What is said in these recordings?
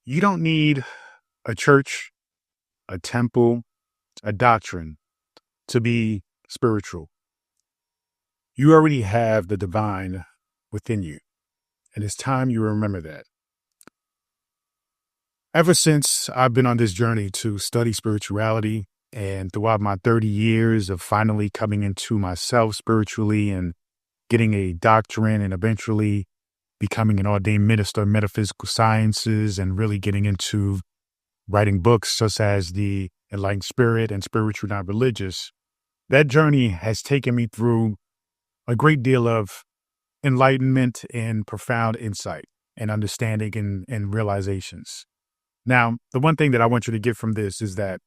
You don't need a church, a temple, a doctrine to be spiritual. You already have the divine within you, and it's time you remember that. Ever since I've been on this journey to study spirituality, and throughout my 30 years of finally coming into myself spiritually and getting a doctrine and eventually becoming an ordained minister of metaphysical sciences and really getting into writing books such as The Enlightened Spirit and Spiritual Not Religious, that journey has taken me through a great deal of enlightenment and profound insight and understanding and realizations. Now, the one thing that I want you to get from this is that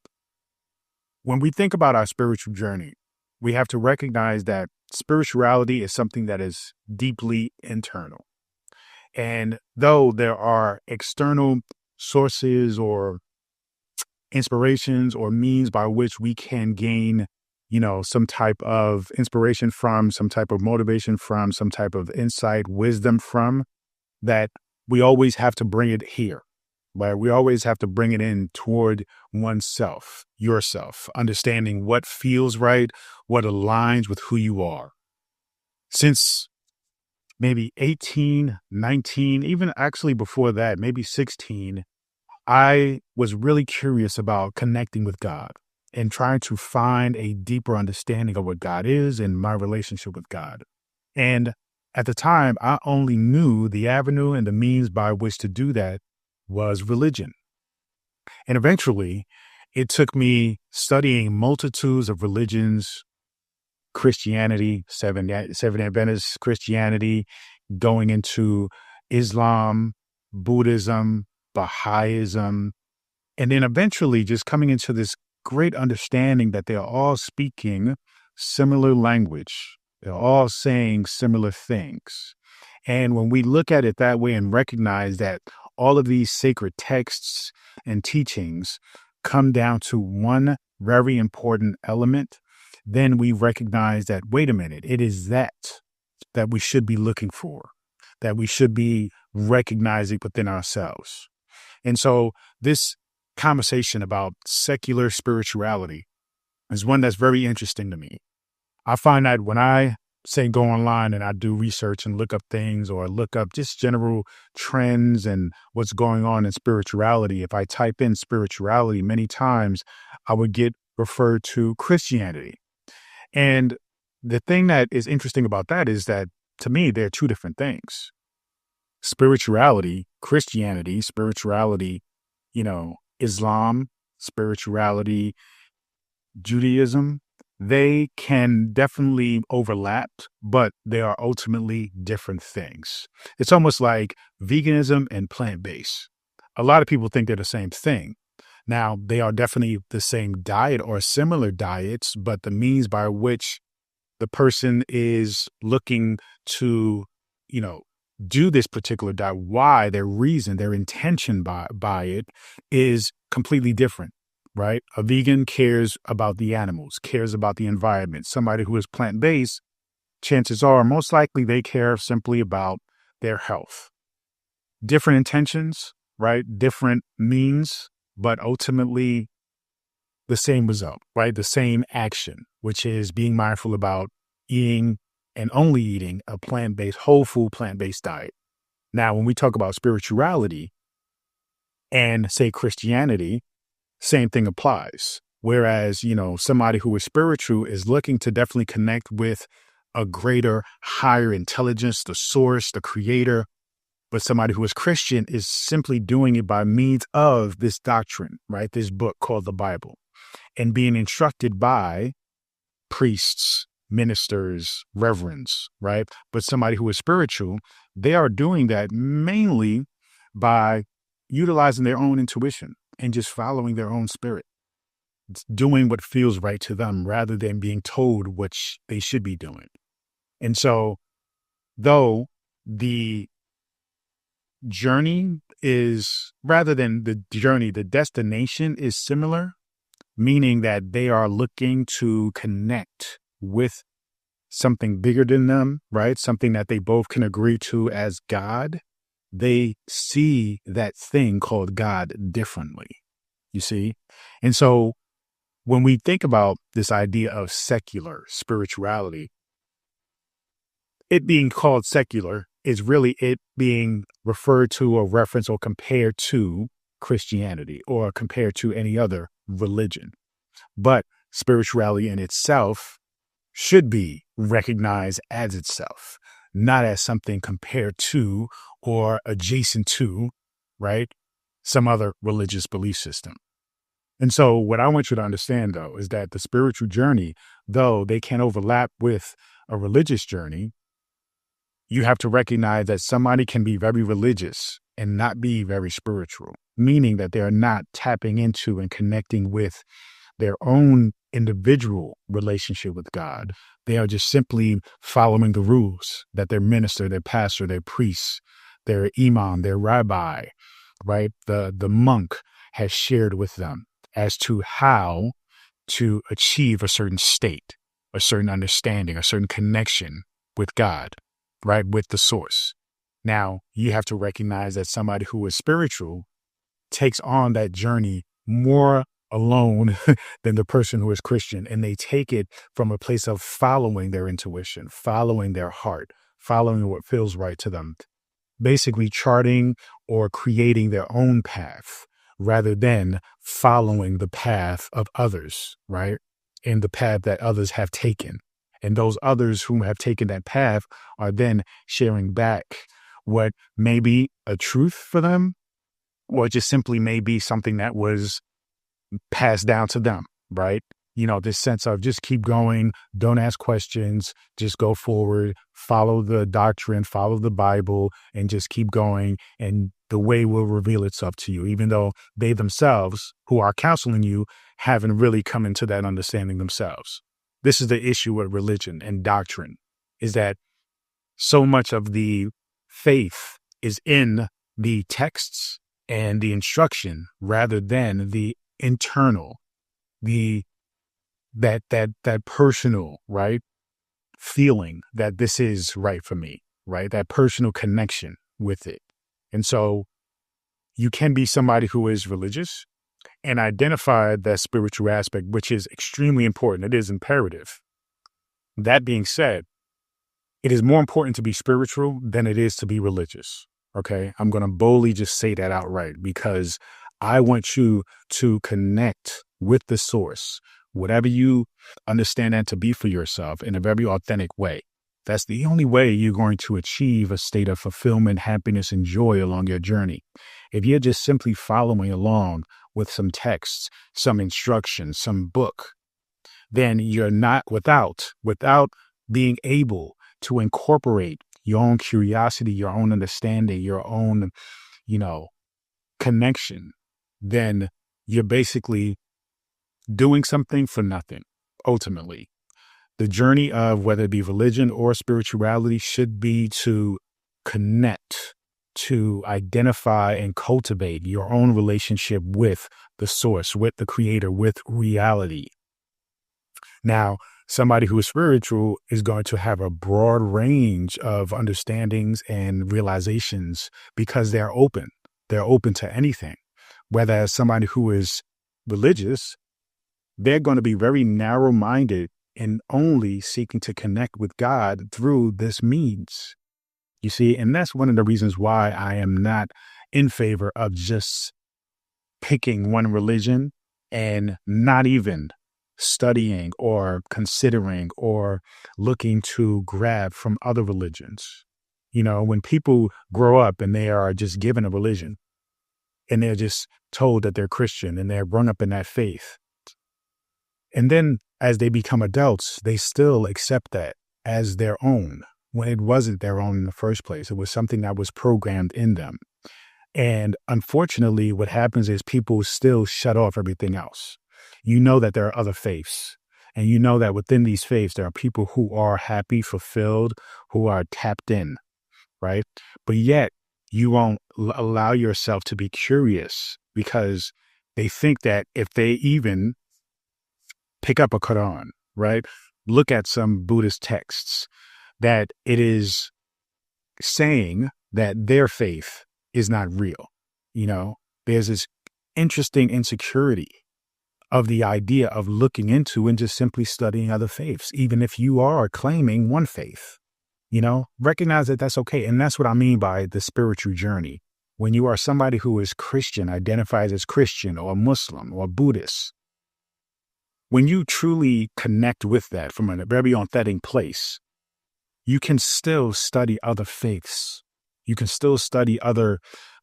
when we think about our spiritual journey, we have to recognize that spirituality is something that is deeply internal. And though there are external sources or inspirations or means by which we can gain, some type of inspiration from, some type of motivation from, some type of insight, wisdom from, that we always have to bring it here, right? We always have to bring it in toward oneself, yourself, understanding what feels right, what aligns with who you are. Since maybe 18, 19, even actually before that, maybe 16, I was really curious about connecting with God and trying to find a deeper understanding of what God is and my relationship with God. And at the time, I only knew the avenue and the means by which to do that was religion. And eventually, it took me studying multitudes of religions, Christianity, Seven Adventist Christianity, going into Islam, Buddhism, Baha'ism, and then eventually just coming into this great understanding that they're all speaking similar language. They're all saying similar things. And when we look at it that way and recognize that all of these sacred texts and teachings come down to one very important element, then we recognize that, wait a minute, it is that we should be looking for, that we should be recognizing within ourselves. And so this conversation about secular spirituality is one that's very interesting to me. I find that when I say go online and I do research and look up things or look up just general trends and what's going on in spirituality, if I type in spirituality, many times I would get referred to Christianity. And the thing that is interesting about that is that, to me, they're two different things. Spirituality, Christianity, spirituality, Islam, spirituality, Judaism, they can definitely overlap, but they are ultimately different things. It's almost like veganism and plant-based. A lot of people think they're the same thing. Now, they are definitely the same diet or similar diets, but the means by which the person is looking to, do this particular diet, why, their reason, their intention by it is completely different, right? A vegan cares about the animals, cares about the environment. Somebody who is plant-based, chances are most likely they care simply about their health. Different intentions, right? Different means, but ultimately the same result, right? The same action, which is being mindful about eating and only eating a plant-based, whole food plant-based diet. Now, when we talk about spirituality and say Christianity, same thing applies. Whereas, somebody who is spiritual is looking to definitely connect with a greater, higher intelligence, the source, the creator. But somebody who is Christian is simply doing it by means of this doctrine, right? This book called the Bible, and being instructed by priests, ministers, reverends, right? But somebody who is spiritual, they are doing that mainly by utilizing their own intuition and just following their own spirit. It's doing what feels right to them rather than being told what they should be doing. And so, though the journey is, rather than the journey, the destination is similar, meaning that they are looking to connect with something bigger than them, right? Something that they both can agree to as God. they see that thing called God differently, you see? And so when we think about this idea of secular spirituality, it being called secular is really it being referred to or referenced or compared to Christianity or compared to any other religion. But spirituality in itself should be recognized as itself, not as something compared to or adjacent to, right, some other religious belief system. And so what I want you to understand, though, is that the spiritual journey, though they can overlap with a religious journey, you have to recognize that somebody can be very religious and not be very spiritual, meaning that they're not tapping into and connecting with their own individual relationship with God. They are just simply following the rules that their minister, their pastor, their priest, their imam, their rabbi, right, the monk has shared with them as to how to achieve a certain state, a certain understanding, a certain connection with God, right, with the source. Now, you have to recognize that somebody who is spiritual takes on that journey more alone than the person who is Christian. And they take it from a place of following their intuition, following their heart, following what feels right to them, basically charting or creating their own path rather than following the path of others, right? And the path that others have taken. And those others who have taken that path are then sharing back what may be a truth for them, or just simply may be something that was passed down to them, right? You know, this sense of just keep going, don't ask questions, just go forward, follow the doctrine, follow the Bible, and just keep going. And the way will reveal itself to you, even though they themselves, who are counseling you, haven't really come into that understanding themselves. This is the issue with religion and doctrine, is that so much of the faith is in the texts and the instruction rather than the internal, that personal, right, feeling that this is right for me, right? That personal connection with it. And so you can be somebody who is religious and identify that spiritual aspect, which is extremely important. It is imperative. That being said, it is more important to be spiritual than it is to be religious. Okay. I'm going to boldly just say that outright because I want you to connect with the source, whatever you understand that to be for yourself, in a very authentic way. That's the only way you're going to achieve a state of fulfillment, happiness, and joy along your journey. If you're just simply following along with some texts, some instructions, some book, then you're not without being able to incorporate your own curiosity, your own understanding, your own, connection, then you're basically doing something for nothing. Ultimately, the journey of whether it be religion or spirituality should be to connect, to identify and cultivate your own relationship with the source, with the creator, with reality. Now, somebody who is spiritual is going to have a broad range of understandings and realizations because they're open. They're open to anything. Whereas somebody who is religious, they're going to be very narrow-minded and only seeking to connect with God through this means. You see, and that's one of the reasons why I am not in favor of just picking one religion and not even studying or considering or looking to grab from other religions. When people grow up and they are just given a religion and they're just told that they're Christian and they're brought up in that faith. And then as they become adults, they still accept that as their own when it wasn't their own in the first place. It was something that was programmed in them. And unfortunately, what happens is people still shut off everything else. You know that there are other faiths, and you know that within these faiths, there are people who are happy, fulfilled, who are tapped in, right? But yet you won't allow yourself to be curious because they think that if they even pick up a Quran, right, look at some Buddhist texts, that it is saying that their faith is not real. You know, there's this interesting insecurity of the idea of looking into and just simply studying other faiths, even if you are claiming one faith. You know, recognize that that's okay. And that's what I mean by the spiritual journey. When you are somebody who is Christian, identifies as Christian or Muslim or Buddhist, when you truly connect with that from a very authentic place, you can still study other faiths. You can still study other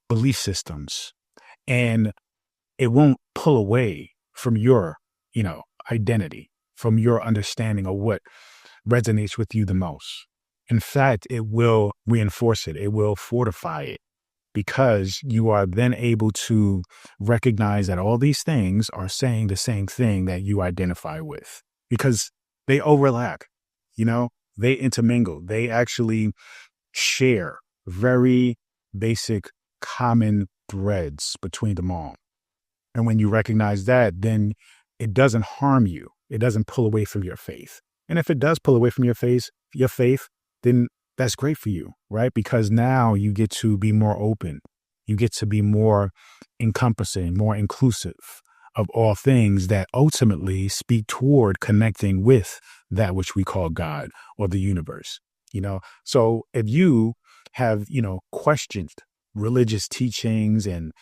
belief systems, and it won't pull away from your, identity, from your understanding of what resonates with you the most. In fact, it will reinforce it. It will fortify it, because you are then able to recognize that all these things are saying the same thing that you identify with, because they overlap, they intermingle. They actually share very basic common threads between them all. And when you recognize that, then it doesn't harm you. It doesn't pull away from your faith. And if it does pull away from your faith, then that's great for you, right? Because now you get to be more open. You get to be more encompassing, more inclusive of all things that ultimately speak toward connecting with that which we call God or the universe, So if you have, questioned religious teachings and,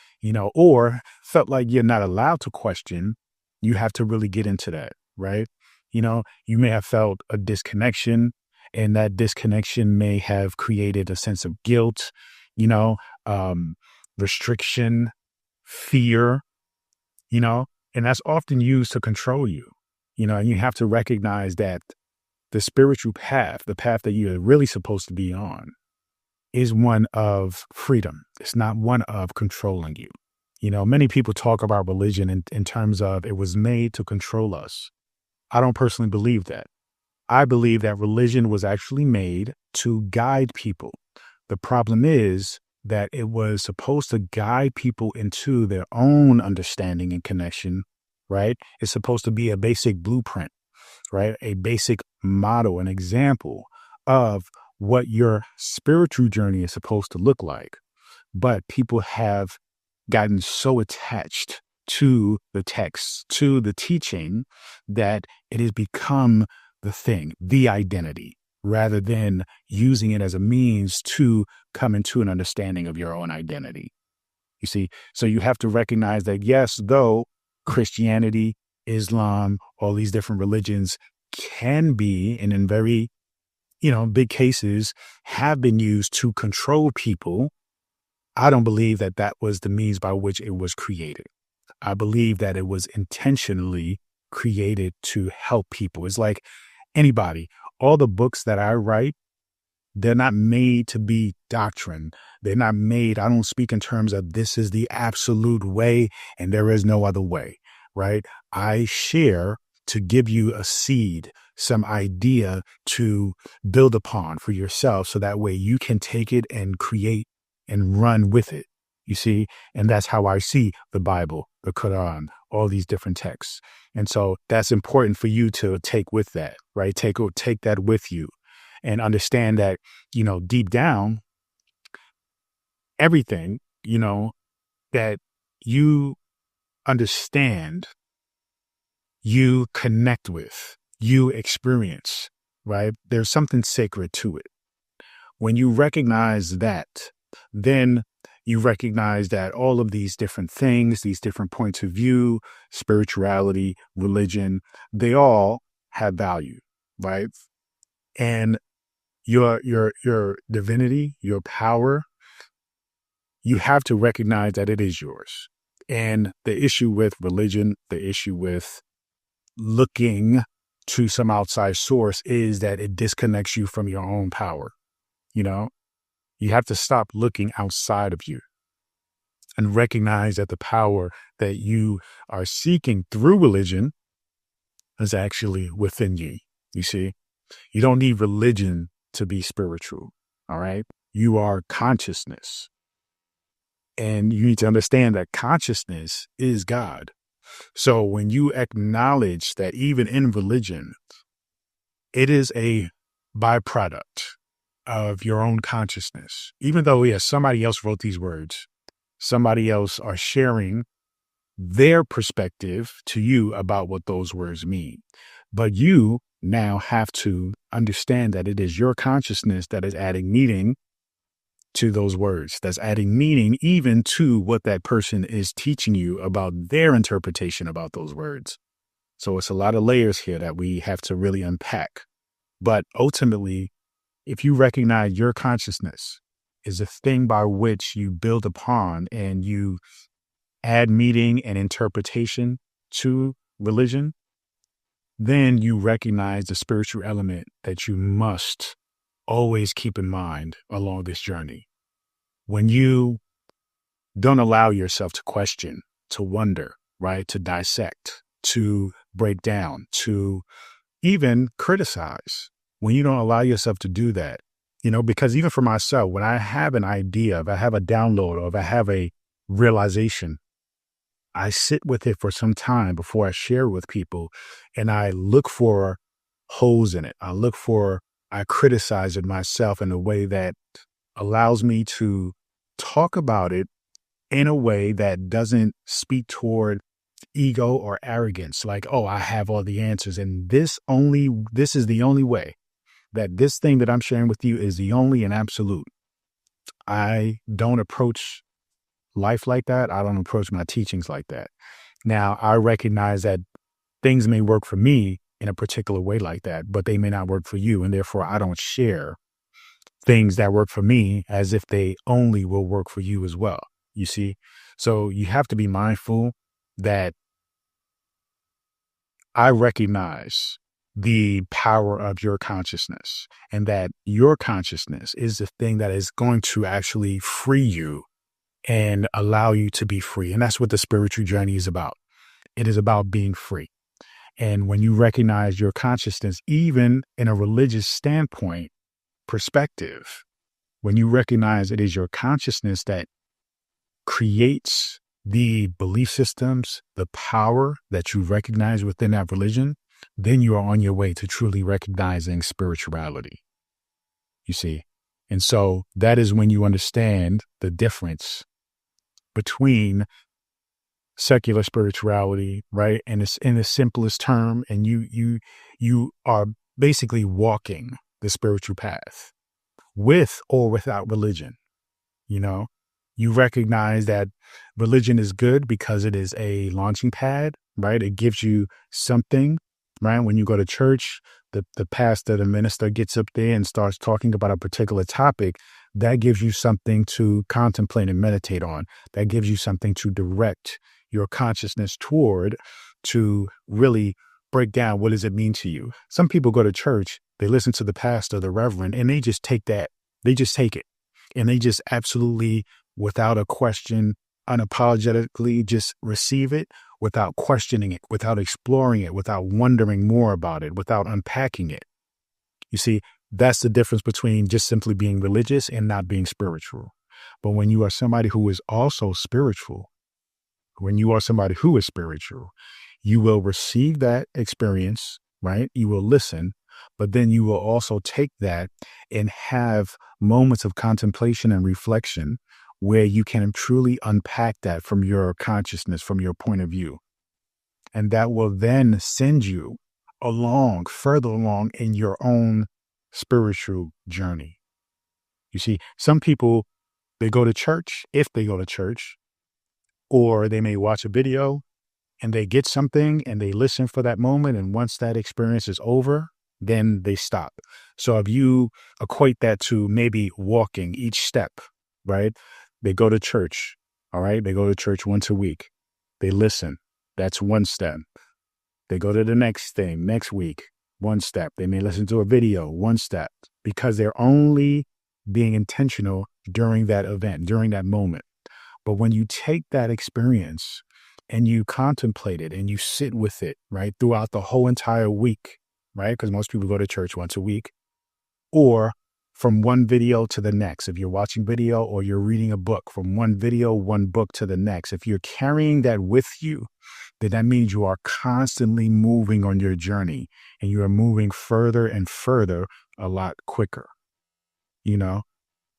or felt like you're not allowed to question, you have to really get into that, right? You may have felt a disconnection, and that disconnection may have created a sense of guilt, restriction, fear, and that's often used to control you, and you have to recognize that the spiritual path, the path that you're really supposed to be on, is one of freedom. It's not one of controlling you. Many people talk about religion in terms of it was made to control us. I don't personally believe that. I believe that religion was actually made to guide people. The problem is that it was supposed to guide people into their own understanding and connection, right? It's supposed to be a basic blueprint, right? A basic model, an example of what your spiritual journey is supposed to look like. But people have gotten so attached to the text, to the teaching, that it has become the thing, the identity, rather than using it as a means to come into an understanding of your own identity. You see, so you have to recognize that, yes, though Christianity, Islam, all these different religions can be, and in very, big cases have been used to control people, I don't believe that that was the means by which it was created. I believe that it was intentionally created to help people. It's like anybody, all the books that I write, they're not made to be doctrine. They're not made, I don't speak in terms of this is the absolute way and there is no other way, right? I share to give you a seed, some idea to build upon for yourself, so that way you can take it and create and run with it. You see, and that's how I see the Bible, the Quran, all these different texts. And so that's important for you to take with that, right? Take that with you and understand that, deep down, everything, that you understand, you connect with, you experience, right? There's something sacred to it. When you recognize that, then you recognize that all of these different things, these different points of view, spirituality, religion, they all have value, right? And your divinity, your power, you have to recognize that it is yours. And the issue with religion, the issue with looking to some outside source, is that it disconnects you from your own power. You have to stop looking outside of you and recognize that the power that you are seeking through religion is actually within you. You see, you don't need religion to be spiritual. All right. You are consciousness. And you need to understand that consciousness is God. So when you acknowledge that even in religion, it is a byproduct of your own consciousness. Even though, yes, somebody else wrote these words, somebody else are sharing their perspective to you about what those words mean. But you now have to understand that it is your consciousness that is adding meaning to those words, that's adding meaning even to what that person is teaching you about their interpretation about those words. So it's a lot of layers here that we have to really unpack. But ultimately, if you recognize your consciousness is a thing by which you build upon and you add meaning and interpretation to religion, then you recognize the spiritual element that you must always keep in mind along this journey. When you don't allow yourself to question, to wonder, right, to dissect, to break down, to even criticize, when you don't allow yourself to do that, because even for myself, when I have an idea, if I have a download or if I have a realization, I sit with it for some time before I share it with people, and I look for holes in it. I criticize it myself in a way that allows me to talk about it in a way that doesn't speak toward ego or arrogance, like, oh, I have all the answers. And this is the only way, that this thing that I'm sharing with you is the only and absolute. I don't approach life like that. I don't approach my teachings like that. Now, I recognize that things may work for me in a particular way like that, but they may not work for you. And therefore, I don't share things that work for me as if they only will work for you as well. You see? So you have to be mindful that I recognize the power of your consciousness, and that your consciousness is the thing that is going to actually free you and allow you to be free. And that's what the spiritual journey is about. It is about being free. And when you recognize your consciousness, even in a religious standpoint perspective, when you recognize it is your consciousness that creates the belief systems, the power that you recognize within that religion, then you are on your way to truly recognizing spirituality. You see? And so that is when you understand the difference between secular spirituality, right? And it's in the simplest term, and you are basically walking the spiritual path with or without religion. You recognize that religion is good because it is a launching pad, right? It gives you something, right? When you go to church, the pastor, the minister gets up there and starts talking about a particular topic. That gives you something to contemplate and meditate on. That gives you something to direct your consciousness toward, to really break down what does it mean to you. Some people go to church, they listen to the pastor, the reverend, and they just take that. They just take it. And they just absolutely, without a question, unapologetically just receive it without questioning it, without exploring it, without wondering more about it, without unpacking it. You see, that's the difference between just simply being religious and not being spiritual. But when you are somebody who is also spiritual, you will receive that experience, right? You will listen, but then you will also take that and have moments of contemplation and reflection where you can truly unpack that from your consciousness, from your point of view. And that will then send you further along in your own spiritual journey. You see, some people, they go to church, if they go to church, or they may watch a video and they get something and they listen for that moment. And once that experience is over, then they stop. So if you equate that to maybe walking each step, right? They go to church. All right. They go to church once a week. They listen. That's one step. They go to the next thing next week, one step. They may listen to a video, one step, because they're only being intentional during that event, during that moment. But when you take that experience and you contemplate it and you sit with it, right, throughout the whole entire week, right? Because most people go to church once a week, or from one video to the next. If you're watching video or you're reading a book, from one video, one book to the next, if you're carrying that with you, then that means you are constantly moving on your journey, and you are moving further and further a lot quicker. you know.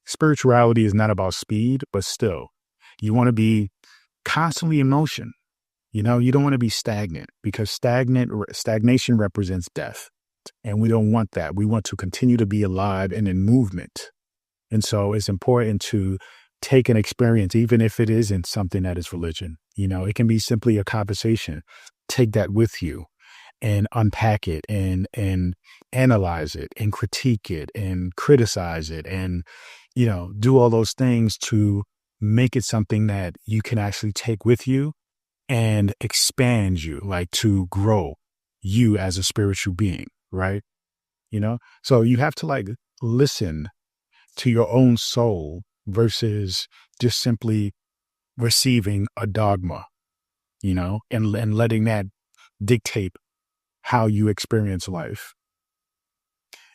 Spirituality is not about speed, but still, you want to be constantly in motion. You know, you don't want to be stagnant, because stagnation represents death. And we don't want that. We want to continue to be alive and in movement. And so it's important to take an experience, even if it isn't something that is religion. You know, it can be simply a conversation. Take that with you and unpack it and analyze it and critique it and criticize it and, you know, do all those things to make it something that you can actually take with you and expand you, like to grow you as a spiritual being, right? You know, so you have to like listen to your own soul versus just simply receiving a dogma, you know, and letting that dictate how you experience life.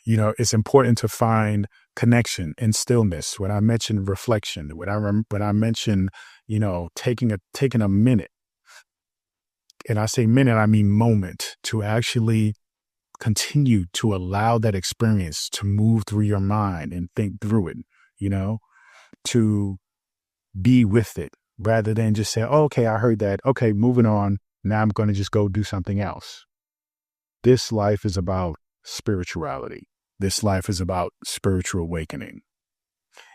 You know, it's important to find connection and stillness. When I mentioned reflection, when I mentioned, you know, taking a minute, and I say minute, I mean moment, to actually continue to allow that experience to move through your mind and think through it, you know, to be with it rather than just say, oh, okay, I heard that. Okay, moving on. Now I'm going to just go do something else. This life is about spirituality. This life is about spiritual awakening.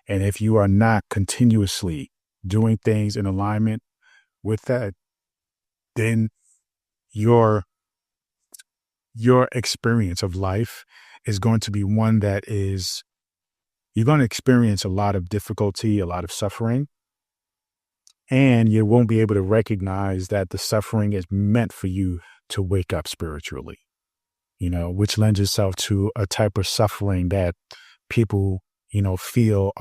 And if you are not continuously doing things in alignment with that, then your experience of life is going to be one that is, you're going to experience a lot of difficulty, a lot of suffering, and you won't be able to recognize that the suffering is meant for you to wake up spiritually, you know, which lends itself to a type of suffering that people, you know, feel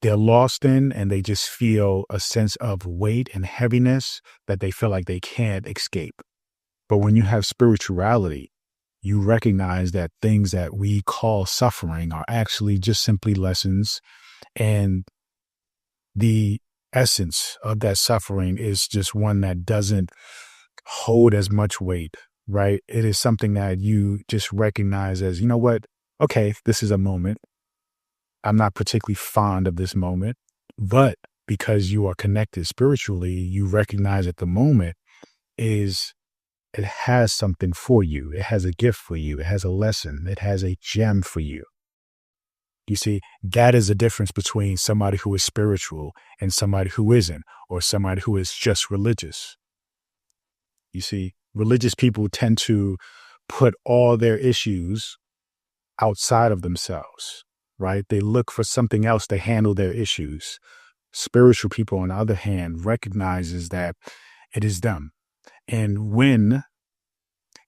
they're lost in, and they just feel a sense of weight and heaviness that they feel like they can't escape. But when you have spirituality, you recognize that things that we call suffering are actually just simply lessons. And the essence of that suffering is just one that doesn't hold as much weight, right? It is something that you just recognize as, you know what? Okay, this is a moment. I'm not particularly fond of this moment, but because you are connected spiritually, you recognize that the moment it has something for you. It has a gift for you. It has a lesson. It has a gem for you. You see, that is the difference between somebody who is spiritual and somebody who isn't, or somebody who is just religious. You see, religious people tend to put all their issues outside of themselves, right? They look for something else to handle their issues. Spiritual people, on the other hand, recognizes that it is them. And when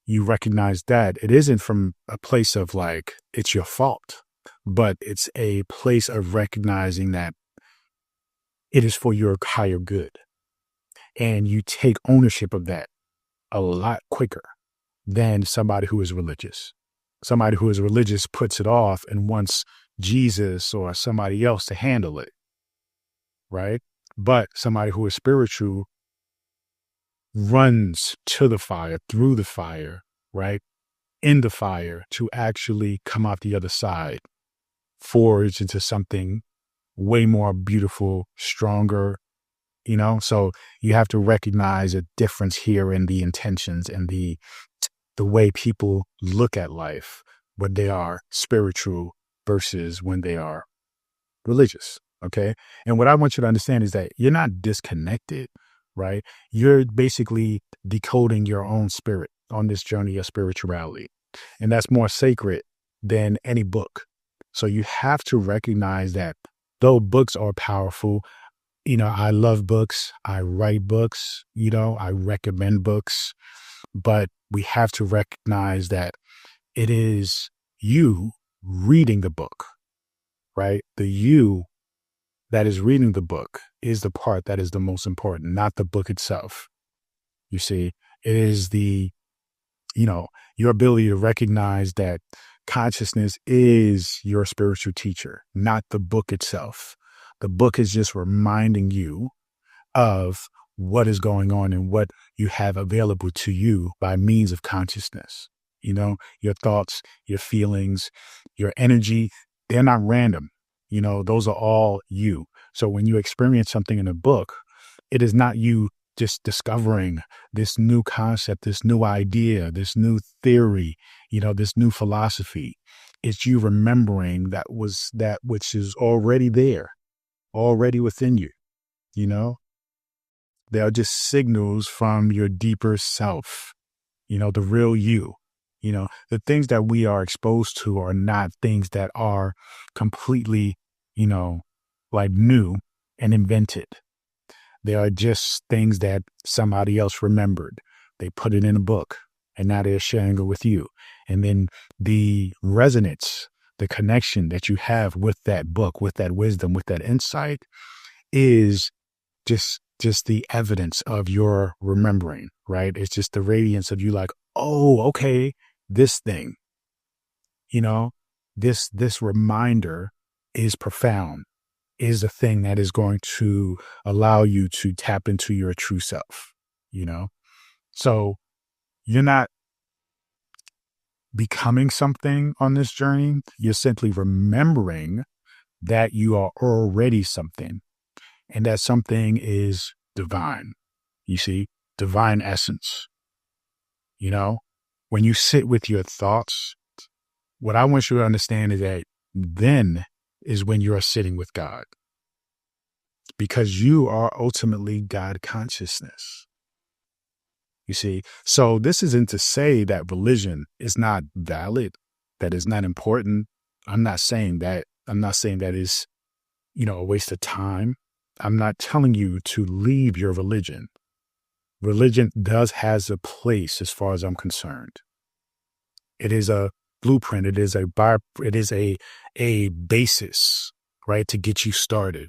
you recognize that, it isn't from a place of like, it's your fault, but it's a place of recognizing that it is for your higher good. And you take ownership of that a lot quicker than somebody who is religious. Somebody who is religious puts it off and wants Jesus or somebody else to handle it, right? But somebody who is spiritual runs to the fire, through the fire, right? In the fire, to actually come out the other side, forged into something way more beautiful, stronger, you know? So you have to recognize a difference here in the intentions and the way people look at life when they are spiritual versus when they are religious. Okay. And what I want you to understand is that you're not disconnected, right? You're basically decoding your own spirit on this journey of spirituality. And that's more sacred than any book. So you have to recognize that though books are powerful, you know, I love books, I write books, you know, I recommend books, but we have to recognize that it is you reading the book, right? The you that is reading the book is the part that is the most important, not the book itself. You see, it is your ability to recognize that consciousness is your spiritual teacher, not the book itself. The book is just reminding you of what is going on and what you have available to you by means of consciousness. You know, your thoughts, your feelings, your energy, They're not random. Those are all you. So when you experience something in a book, it is not you just discovering this new concept, this new idea, this new theory, this new philosophy. It's you remembering that which is already there, already within you. You know, they are just signals from your deeper self, the real you. The things that we are exposed to are not things that are completely, like new and invented. They are just things that somebody else remembered. They put it in a book and now they're sharing it with you. And then the resonance, the connection that you have with that book, with that wisdom, with that insight is just the evidence of your remembering, right? It's just the radiance of you like, oh, okay, this thing, this reminder is profound, is a thing that is going to allow you to tap into your true self, So you're not becoming something on this journey. You're simply remembering that you are already something. And that something is divine. You see, divine essence. When you sit with your thoughts, what I want you to understand is that then is when you are sitting with God. Because you are ultimately God consciousness. You see, so this isn't to say that religion is not valid, that is not important. I'm not saying that. I'm not saying that is, a waste of time. I'm not telling you to leave your religion. Religion has a place as far as I'm concerned. It is a blueprint. It is a basis, right, to get you started,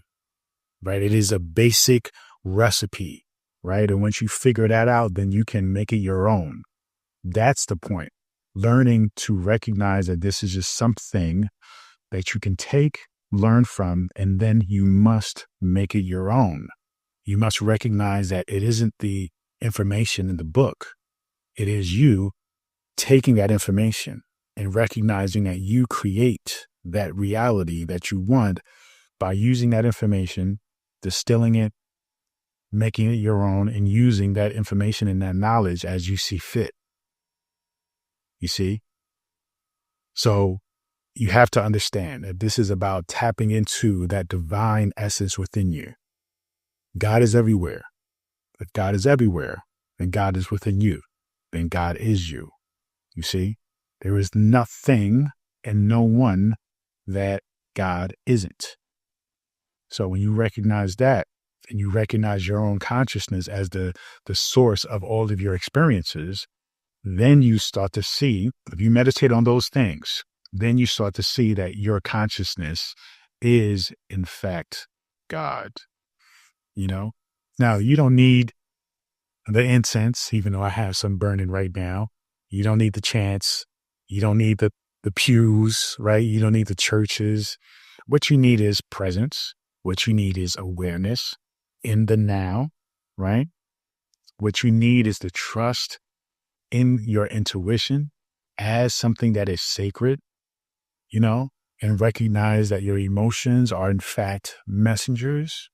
right? It is a basic recipe, right? And once you figure that out, then you can make it your own. That's the point. Learning to recognize that this is just something that you can take, learn from, and then you must make it your own. You must recognize that it isn't the information in the book. It is you taking that information and recognizing that you create that reality that you want by using that information, distilling it, making it your own, and using that information and that knowledge as you see fit. You see? So you have to understand that this is about tapping into that divine essence within you. God is everywhere. If God is everywhere, then God is within you. Then God is you. You see, there is nothing and no one that God isn't. So when you recognize that and you recognize your own consciousness as the source of all of your experiences, then you start to see, if you meditate on those things, then you start to see that your consciousness is in fact God. Now you don't need the incense, even though I have some burning right now. You don't need the chants. You don't need the pews, right? You don't need the churches. What you need is presence. What you need is awareness in the now, right? What you need is the trust in your intuition as something that is sacred, and recognize that your emotions are in fact messengers.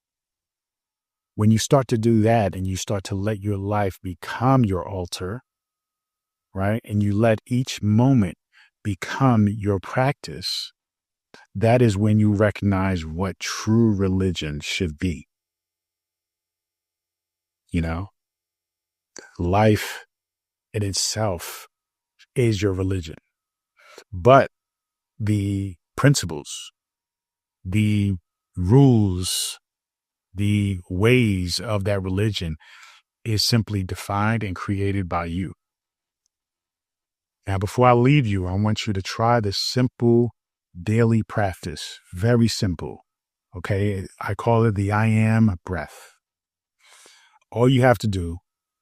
When you start to do that and you start to let your life become your altar, right? And you let each moment become your practice, that is when you recognize what true religion should be. Life in itself is your religion. But the principles, the rules, the ways of that religion is simply defined and created by you. Now, before I leave you, I want you to try this simple daily practice. Very simple. Okay. I call it the I am breath. All you have to do,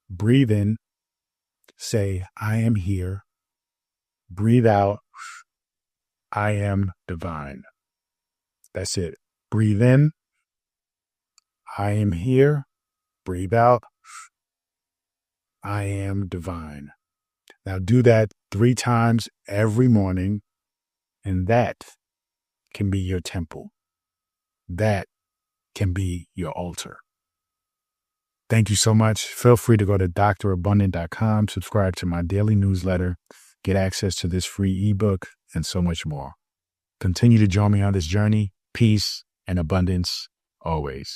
breathe in, say, I am here. Breathe out, I am divine. That's it. Breathe in, I am here. Breathe out, I am divine. Now do that 3 times every morning, and that can be your temple. That can be your altar. Thank you so much. Feel free to go to drabundant.com, subscribe to my daily newsletter, get access to this free ebook, and so much more. Continue to join me on this journey. Peace and abundance always.